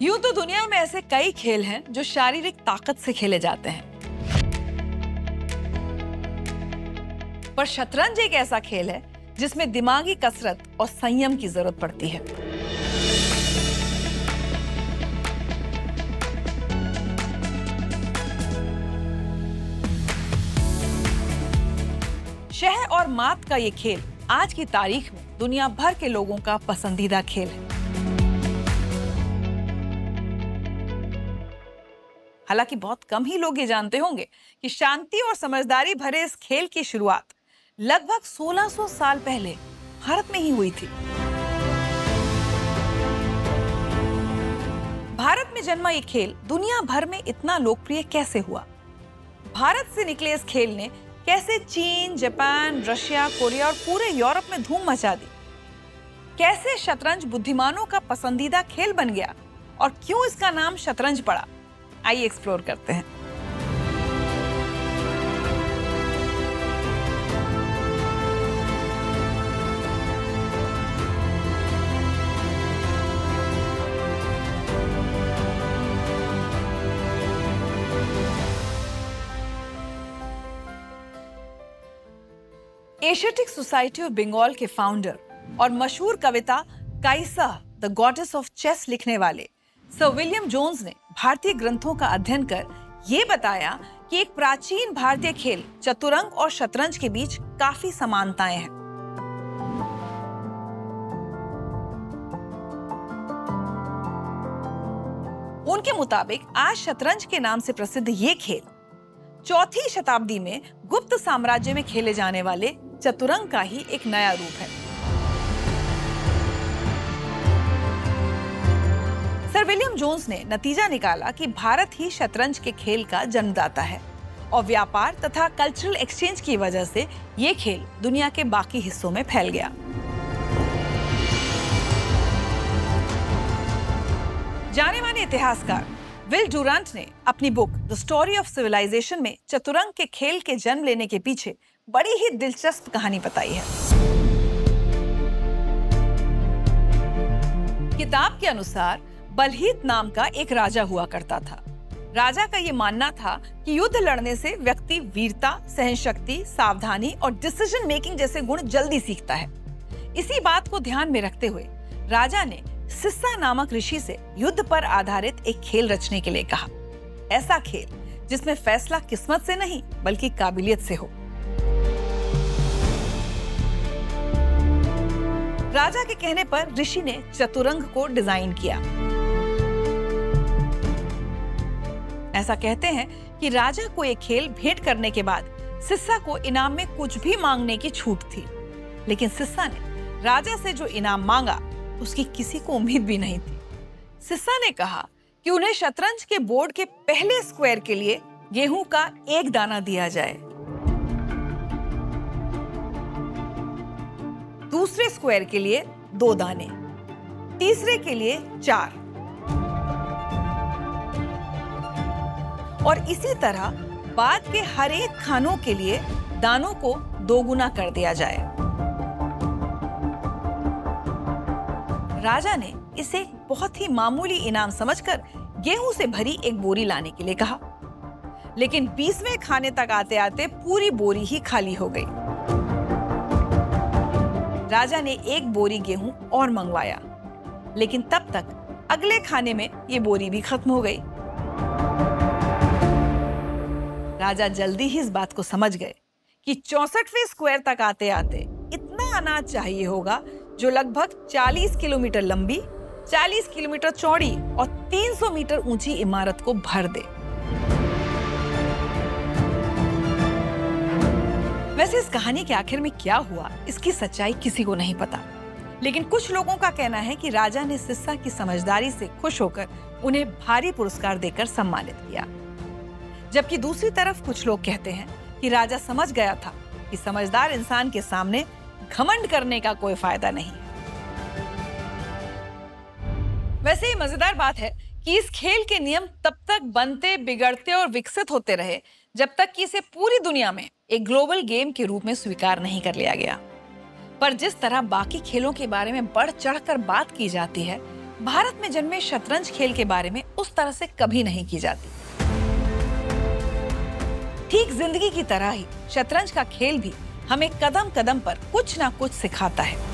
यूं तो दुनिया में ऐसे कई खेल हैं जो शारीरिक ताकत से खेले जाते हैं, पर शतरंज एक ऐसा खेल है जिसमें दिमागी कसरत और संयम की जरूरत पड़ती है। शह और मात का ये खेल आज की तारीख में दुनिया भर के लोगों का पसंदीदा खेल है। हालांकि बहुत कम ही लोग ये जानते होंगे कि शांति और समझदारी भरे इस खेल की शुरुआत लगभग 1600 साल पहले भारत में ही हुई थी। भारत में जन्मा ये खेल दुनिया भर में इतना लोकप्रिय कैसे हुआ? भारत से निकले इस खेल ने कैसे चीन, जापान, रशिया, कोरिया और पूरे यूरोप में धूम मचा दी? कैसे शतरंज बुद्धिमानों का पसंदीदा खेल बन गया और क्यों इसका नाम शतरंज पड़ा? आइए एक्सप्लोर करते हैं। एशियाटिक सोसाइटी ऑफ बंगाल के फाउंडर और मशहूर कविता काइसा द गॉडेस ऑफ चेस लिखने वाले सर विलियम जोन्स ने भारतीय ग्रंथों का अध्ययन कर ये बताया कि एक प्राचीन भारतीय खेल चतुरंग और शतरंज के बीच काफी समानताएं हैं। उनके मुताबिक आज शतरंज के नाम से प्रसिद्ध ये खेल 4वीं शताब्दी में गुप्त साम्राज्य में खेले जाने वाले चतुरंग का ही एक नया रूप है। सर विलियम जोन्स ने नतीजा निकाला कि भारत ही शतरंज के खेल का जन्मदाता है और व्यापार तथा कल्चरल एक्सचेंज की वजह से ये खेल दुनिया के बाकी हिस्सों में फैल गया। जाने माने इतिहासकार विल डुरांट ने अपनी book the story of civilization में चतुरंग के खेल के जन्म लेने के पीछे बड़ी ही दिलचस्प कहानी बताई है। किताब के अनुसार बलहीत नाम का एक राजा हुआ करता था। राजा का ये मानना था कि युद्ध लड़ने से व्यक्ति वीरता, सहनशक्ति, सावधानी और डिसीजन मेकिंग जैसे गुण जल्दी सीखता है। इसी बात को ध्यान में रखते हुए राजा ने सिस्सा नामक ऋषि से युद्ध पर आधारित एक खेल रचने के लिए कहा। ऐसा खेल जिसमें फैसला किस्मत से नहीं बल्कि काबिलियत से हो। राजा के कहने पर ऋषि ने चतुरंग को डिजाइन किया। ऐसा कहते हैं कि राजा को यह खेल भेंट करने के बाद सिस्सा को इनाम में कुछ भी मांगने की छूट थी, लेकिन सिस्सा ने राजा से जो इनाम मांगा उसकी किसी को उम्मीद भी नहीं थी। सिस्सा ने कहा कि उन्हें शतरंज के बोर्ड के पहले स्क्वायर के लिए गेहूं का 1 दाना दिया जाए, दूसरे स्क्वायर के लिए 2 दाने, तीसरे के लिए 4 और इसी तरह बाद के हर एक खानों के लिए दानों को 2 गुना कर दिया जाए। राजा ने इसे एक बहुत ही मामूली इनाम समझकर गेहूं से भरी एक बोरी लाने के लिए कहा, लेकिन 20वें खाने तक आते आते पूरी बोरी ही खाली हो गई। राजा ने 1 बोरी गेहूं और मंगवाया, लेकिन तब तक अगले खाने में ये बोरी भी खत्म हो गई। राजा जल्दी ही इस बात को समझ गए कि 64वें स्क्वायर तक आते आते इतना अनाज चाहिए होगा जो लगभग 40 किलोमीटर लंबी, 40 किलोमीटर चौड़ी और 300 मीटर ऊंची इमारत को भर दे। वैसे इस कहानी के आखिर में क्या हुआ, इसकी सच्चाई किसी को नहीं पता, लेकिन कुछ लोगों का कहना है कि राजा ने सिस्सा की समझदारी से खुश होकर उन्हें भारी पुरस्कार देकर सम्मानित किया, जबकि दूसरी तरफ कुछ लोग कहते हैं कि राजा समझ गया था कि समझदार इंसान के सामने घमंड करने का कोई फायदा नहीं। वैसे ही मजेदार बात है कि इस खेल के नियम तब तक बनते, बिगड़ते और विकसित होते रहे जब तक कि इसे पूरी दुनिया में एक ग्लोबल गेम के रूप में स्वीकार नहीं कर लिया गया। पर जिस तरह बाकी खेलों के बारे में बढ़ चढ़कर बात की जाती है, भारत में जन्मे शतरंज खेल के बारे में उस तरह से कभी नहीं की जाती। ठीक जिंदगी की तरह ही शतरंज का खेल भी हमें कदम कदम पर कुछ ना कुछ सिखाता है।